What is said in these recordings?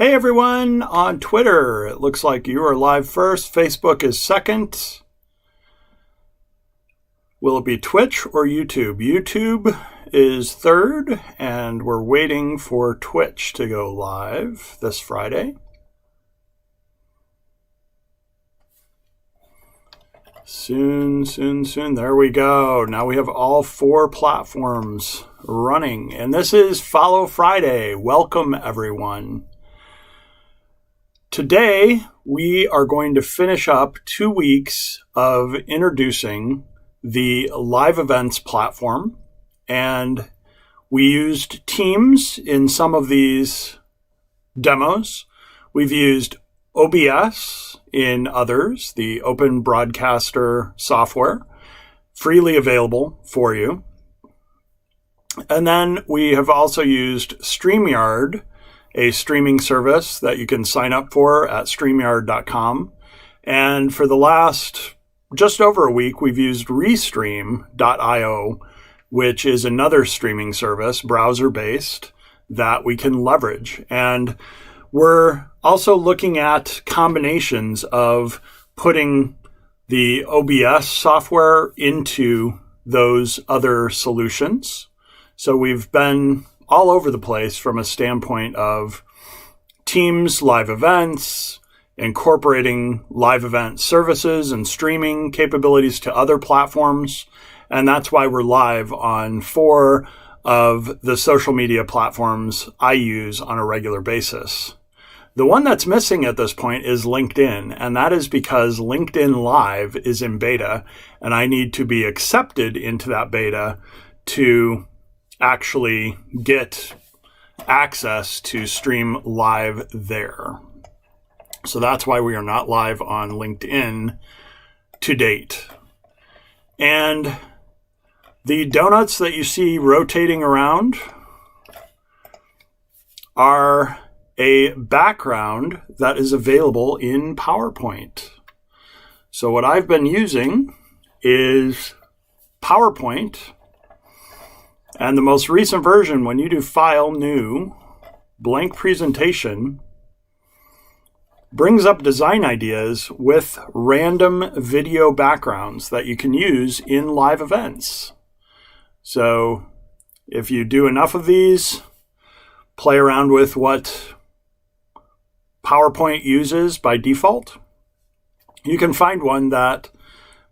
Hey everyone on Twitter. It looks like you are live first. Facebook is second. Will it be Twitch or YouTube? YouTube is third, and we're waiting for Twitch to go live this Friday. Soon. There we go. Now we have all four platforms running, and this is Follow Friday. Welcome everyone. Today, we are going to finish up 2 weeks of introducing the live events platform, and we used Teams in some of these demos. We've used OBS in others, the Open Broadcaster software, freely available for you. And then we have also used StreamYard, a streaming service that you can sign up for at StreamYard.com. And for the last just over a week, we've used Restream.io, which is another streaming service, browser-based, that we can leverage. And we're also looking at combinations of putting the OBS software into those other solutions. So we've been all over the place from a standpoint of Teams, live events, incorporating live event services and streaming capabilities to other platforms. And that's why we're live on 4 of the social media platforms I use on a regular basis. The one that's missing at this point is LinkedIn, and that is because LinkedIn Live is in beta, and I need to be accepted into that beta to actually get access to stream live there. So that's why we are not live on LinkedIn to date. And the donuts that you see rotating around are a background that is available in PowerPoint. So what I've been using is PowerPoint. And the most recent version, when you do File, New, Blank Presentation, brings up design ideas with random video backgrounds that you can use in live events. So if you do enough of these, play around with what PowerPoint uses by default, you can find one that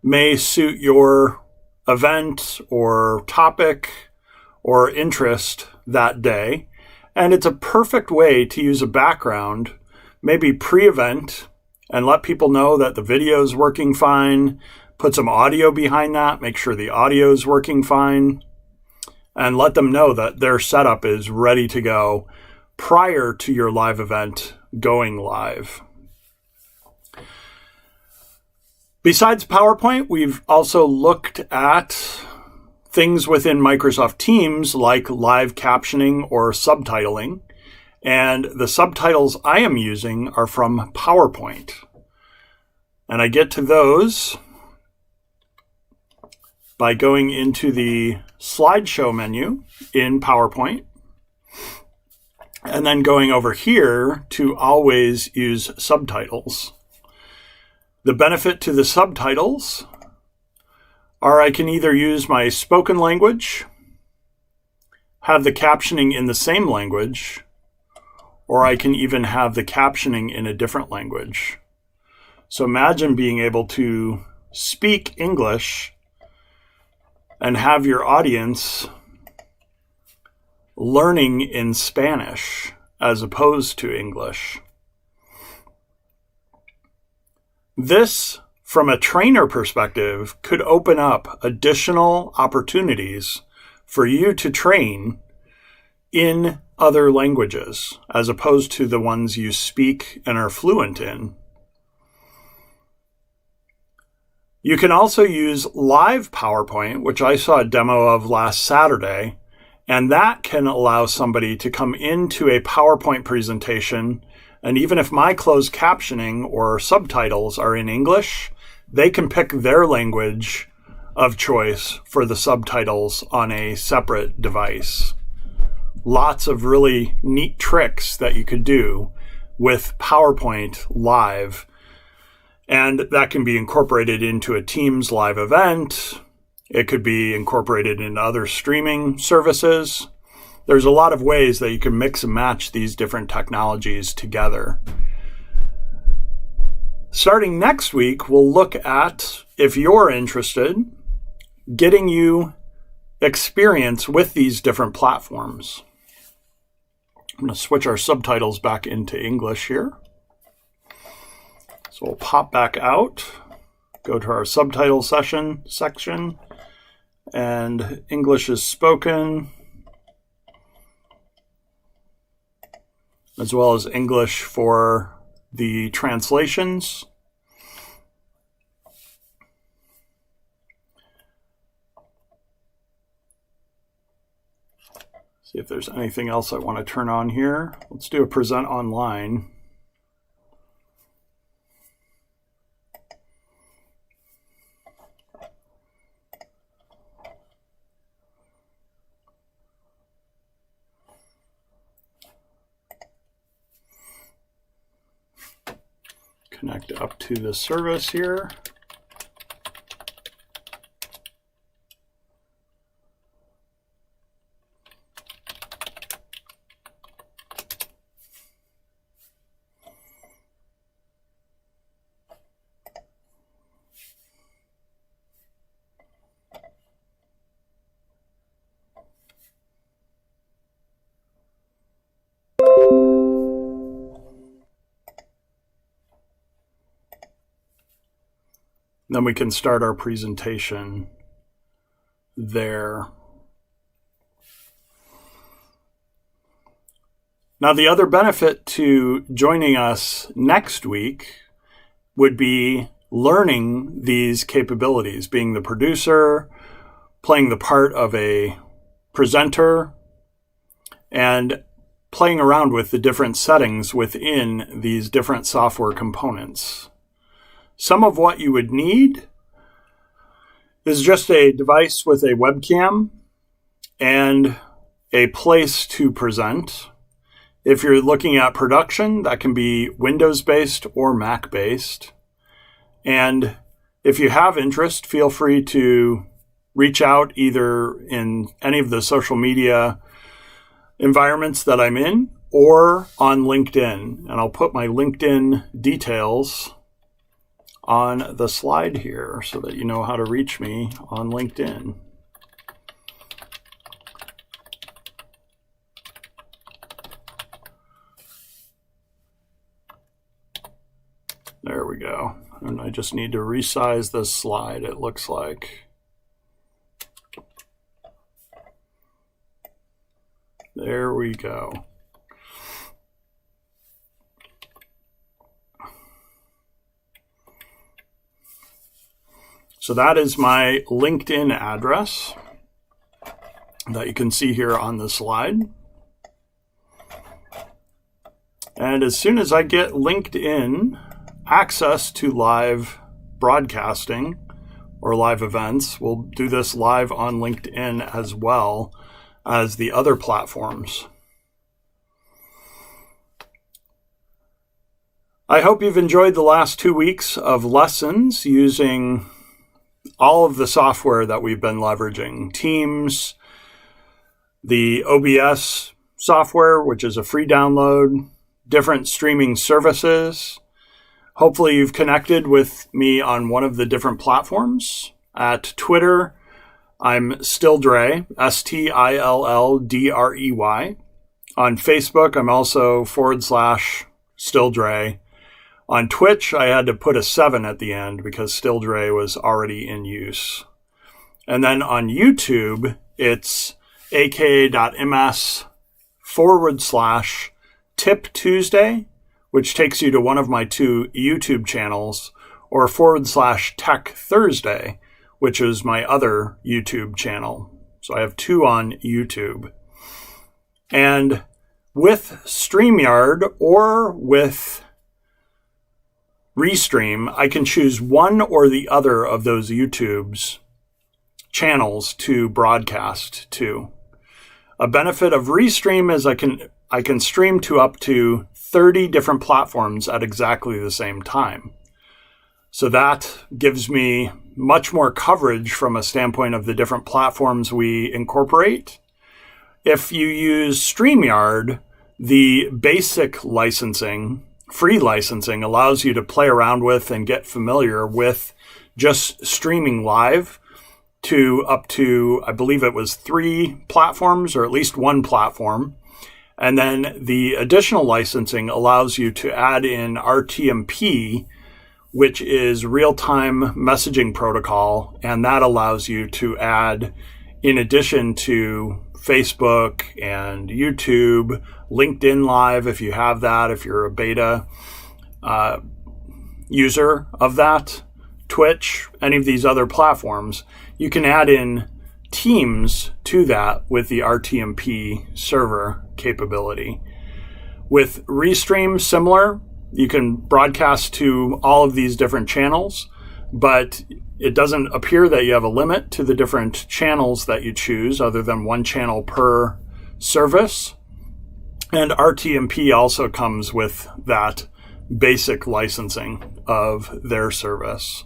may suit your event or topic or interest that day. And it's a perfect way to use a background, maybe pre-event, and let people know that the video is working fine, put some audio behind that, make sure the audio is working fine, and let them know that their setup is ready to go prior to your live event going live. Besides PowerPoint, we've also looked at things within Microsoft Teams like live captioning or subtitling. And the subtitles I am using are from PowerPoint. And I get to those by going into the slideshow menu in PowerPoint and then going over here to always use subtitles. The benefit to the subtitles are I can either use my spoken language, have the captioning in the same language, or I can even have the captioning in a different language. So imagine being able to speak English and have your audience learning in Spanish as opposed to English. This, from a trainer perspective, could open up additional opportunities for you to train in other languages as opposed to the ones you speak and are fluent in. You can also use live PowerPoint, which I saw a demo of last Saturday, and that can allow somebody to come into a PowerPoint presentation, and even if my closed captioning or subtitles are in English, they can pick their language of choice for the subtitles on a separate device. Lots of really neat tricks that you could do with PowerPoint live. And that can be incorporated into a Teams live event. It could be incorporated in other streaming services. There's a lot of ways that you can mix and match these different technologies together. Starting next week, we'll look at, if you're interested, getting you experience with these different platforms. I'm going to switch our subtitles back into English here. So we'll pop back out, go to our subtitle section, and English is spoken, as well as English for the translations. See if there's anything else I want to turn on here. Let's do a present online. Connect up to the service here. Then we can start our presentation there. Now, the other benefit to joining us next week would be learning these capabilities, being the producer, playing the part of a presenter, and playing around with the different settings within these different software components. Some of what you would need is just a device with a webcam and a place to present. If you're looking at production, that can be Windows-based or Mac-based. And if you have interest, feel free to reach out either in any of the social media environments that I'm in or on LinkedIn. And I'll put my LinkedIn details on the slide here so that you know how to reach me on LinkedIn. There we go. And I just need to resize this slide, it looks like. There we go. So that is my LinkedIn address that you can see here on the slide. And as soon as I get LinkedIn access to live broadcasting or live events, we'll do this live on LinkedIn as well as the other platforms. I hope you've enjoyed the last 2 weeks of lessons using all of the software that we've been leveraging. Teams, the OBS software, which is a free download, different streaming services. Hopefully you've connected with me on one of the different platforms. At Twitter, I'm Stilldrey, STILLDREY. On Facebook, I'm also /Stilldrey. On Twitch, I had to put a 7 at the end because Stilldrey was already in use. And then on YouTube, it's aka.ms/Tip Tuesday, which takes you to one of my 2 YouTube channels, or /Tech Thursday, which is my other YouTube channel. So I have 2 on YouTube. And with StreamYard or with Restream, I can choose one or the other of those YouTube's channels to broadcast to. A benefit of Restream is I can stream to up to 30 different platforms at exactly the same time. So that gives me much more coverage from a standpoint of the different platforms we incorporate. If you use StreamYard, the basic licensing, free licensing, allows you to play around with and get familiar with just streaming live to up to, I believe it was 3 platforms, or at least 1 platform. And then the additional licensing allows you to add in RTMP, which is real-time messaging protocol, and that allows you to add, in addition to Facebook and YouTube, LinkedIn Live, if you have that, if you're a beta user of that, Twitch, any of these other platforms, you can add in Teams to that with the RTMP server capability. With Restream, similar, you can broadcast to all of these different channels, but it doesn't appear that you have a limit to the different channels that you choose other than 1 channel per service. And RTMP also comes with that basic licensing of their service.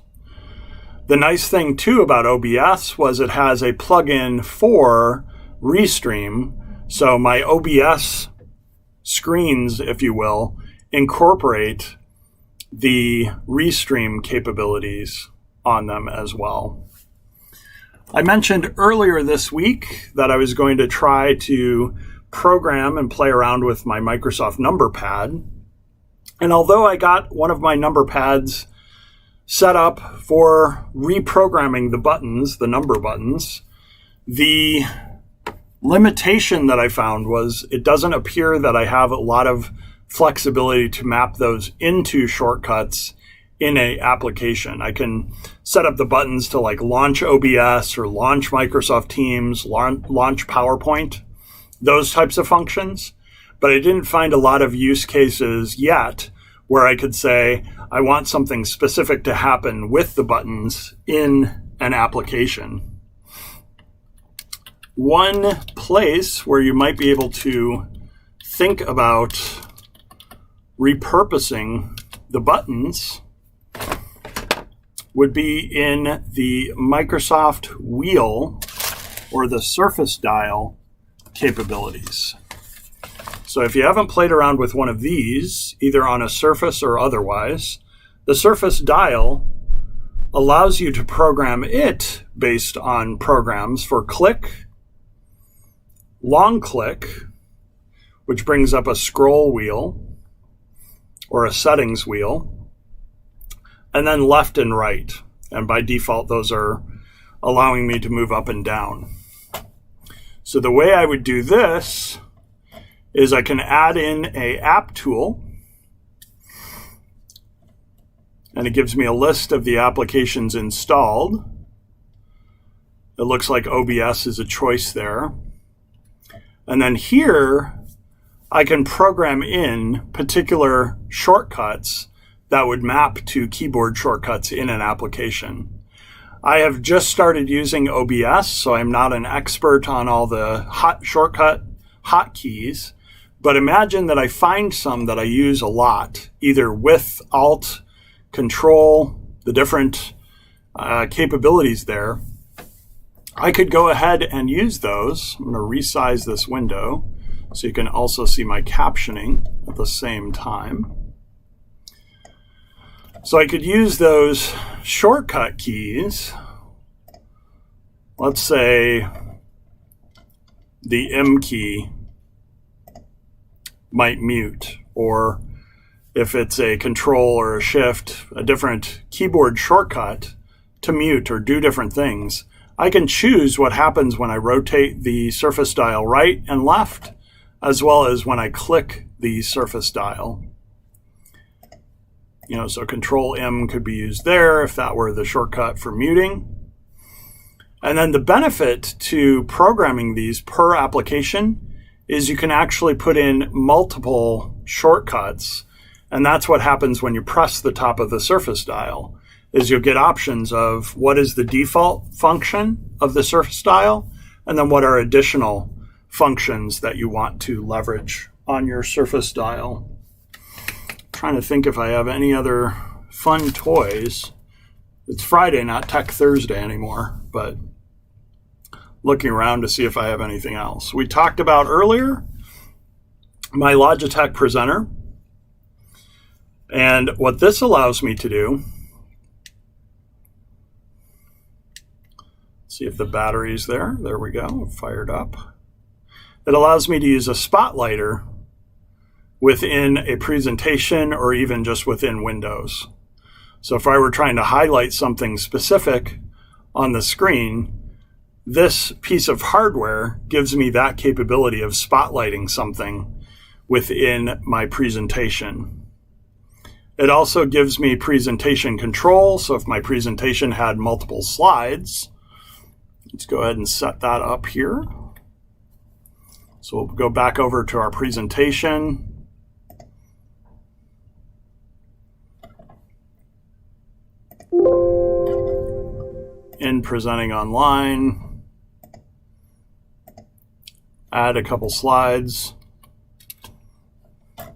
The nice thing too about OBS was it has a plugin for Restream. So my OBS screens, if you will, incorporate the Restream capabilities on them as well. I mentioned earlier this week that I was going to try to program and play around with my Microsoft number pad. And although I got one of my number pads set up for reprogramming the buttons, the number buttons, the limitation that I found was it doesn't appear that I have a lot of flexibility to map those into shortcuts in a application. I can set up the buttons to like launch OBS or launch Microsoft Teams, launch PowerPoint, those types of functions. But I didn't find a lot of use cases yet where I could say, I want something specific to happen with the buttons in an application. One place where you might be able to think about repurposing the buttons would be in the Microsoft Wheel or the Surface Dial capabilities. So if you haven't played around with one of these, either on a Surface or otherwise, the Surface Dial allows you to program it based on programs for click, long click, which brings up a scroll wheel or a settings wheel, and then left and right. And by default, those are allowing me to move up and down. So the way I would do this is I can add in a app tool, and it gives me a list of the applications installed. It looks like OBS is a choice there. And then here, I can program in particular shortcuts that would map to keyboard shortcuts in an application. I have just started using OBS, so I'm not an expert on all the shortcut hotkeys, but imagine that I find some that I use a lot, either with Alt, Control, the different capabilities there. I could go ahead and use those. I'm going to resize this window so you can also see my captioning at the same time. So I could use those shortcut keys. Let's say the M key might mute, or if it's a Control or a Shift, a different keyboard shortcut to mute or do different things. I can choose what happens when I rotate the Surface Dial right and left, as well as when I click the Surface Dial. So Control M could be used there if that were the shortcut for muting. And then the benefit to programming these per application is you can actually put in multiple shortcuts. And that's what happens when you press the top of the Surface Dial, is you'll get options of what is the default function of the Surface Dial, and then what are additional functions that you want to leverage on your Surface Dial. trying to think if I have any other fun toys. It's Friday, not Tech Thursday anymore, but looking around to see if I have anything else. We talked about earlier my Logitech presenter. And what this allows me to do, see if the battery's there. There we go, fired up. It allows me to use a spotlighter within a presentation or even just within Windows. So if I were trying to highlight something specific on the screen, this piece of hardware gives me that capability of spotlighting something within my presentation. It also gives me presentation control. So if my presentation had multiple slides, let's go ahead and set that up here. So we'll go back over to our presentation. In presenting online, add a couple slides. I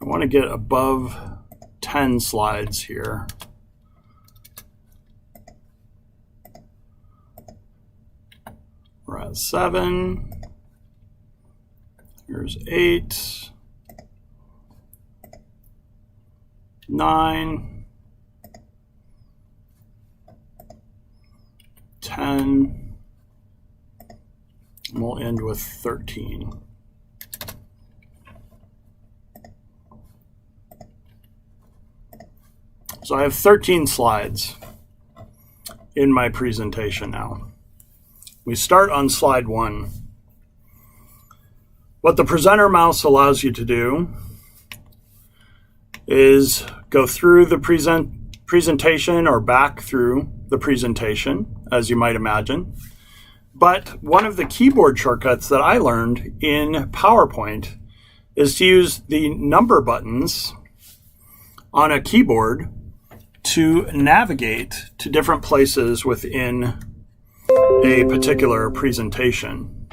want to get above 10 slides here. We're at 7. Here's 8, 9, 10. And we'll end with 13. So I have 13 slides in my presentation now. We start on slide 1. What the presenter mouse allows you to do is go through the presentation or back through the presentation, as you might imagine. But one of the keyboard shortcuts that I learned in PowerPoint is to use the number buttons on a keyboard to navigate to different places within a particular presentation.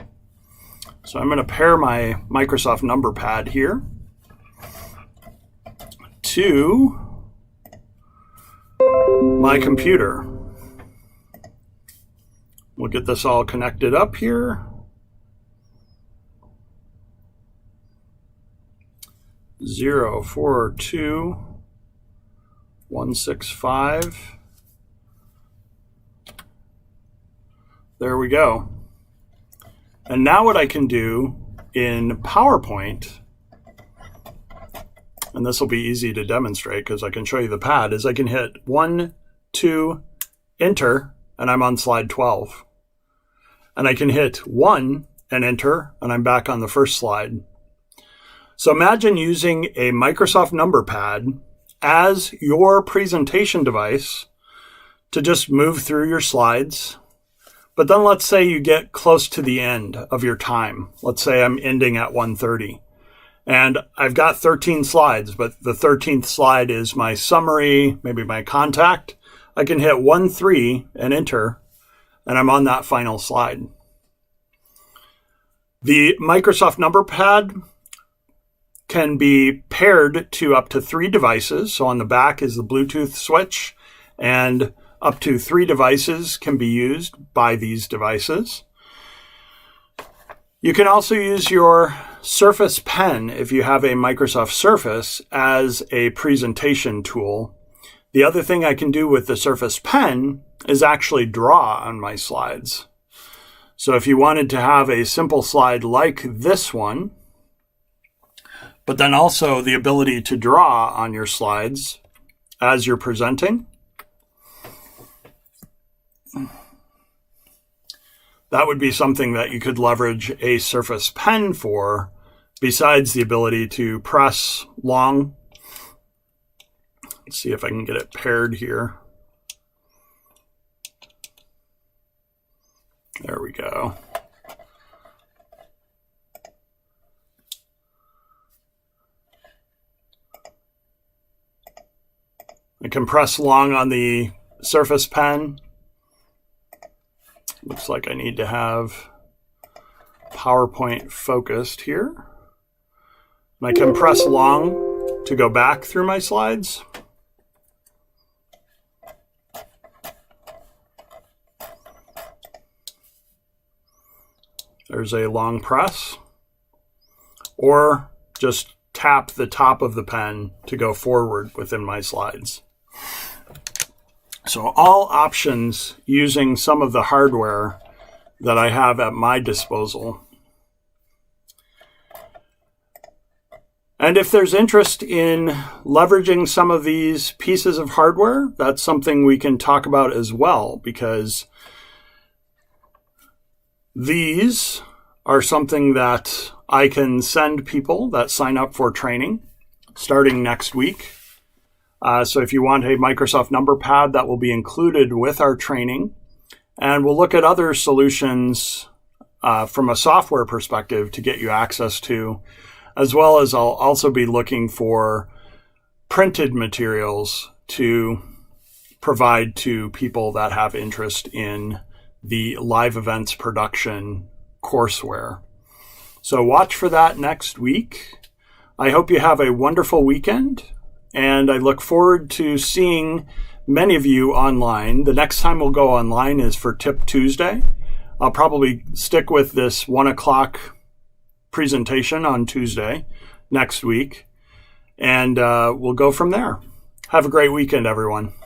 So I'm going to pair my Microsoft number pad here to my computer. We'll get this all connected up here. 042.165. There we go. And now what I can do in PowerPoint, and this will be easy to demonstrate because I can show you the pad, is I can hit 1, 2, enter, and I'm on slide 12. And I can hit 1 and enter, and I'm back on the first slide. So imagine using a Microsoft number pad as your presentation device to just move through your slides. But then let's say you get close to the end of your time. Let's say I'm ending at 1:30. And I've got 13 slides, but the 13th slide is my summary, maybe my contact. I can hit 1-3 and enter, and I'm on that final slide. The Microsoft number pad can be paired to up to 3 devices. So on the back is the Bluetooth switch, and up to 3 devices can be used by these devices. You can also use your Surface Pen if you have a Microsoft Surface as a presentation tool. The other thing I can do with the Surface Pen is actually draw on my slides. So if you wanted to have a simple slide like this one, but then also the ability to draw on your slides as you're presenting, that would be something that you could leverage a Surface Pen for, besides the ability to press long. Let's see if I can get it paired here. There we go. I can press long on the Surface Pen. Looks like I need to have PowerPoint focused here. And I can press long to go back through my slides. There's a long press. Or just tap the top of the pen to go forward within my slides. So all options using some of the hardware that I have at my disposal. And if there's interest in leveraging some of these pieces of hardware, that's something we can talk about as well, because these are something that I can send people that sign up for training starting next week. So if you want a Microsoft number pad, that will be included with our training. And we'll look at other solutions from a software perspective to get you access to, as well as I'll also be looking for printed materials to provide to people that have interest in the live events production courseware. So watch for that next week. I hope you have a wonderful weekend, and I look forward to seeing many of you online. The next time we'll go online is for Tip Tuesday. I'll probably stick with this 1 o'clock presentation on Tuesday next week, and we'll go from there. Have a great weekend, everyone.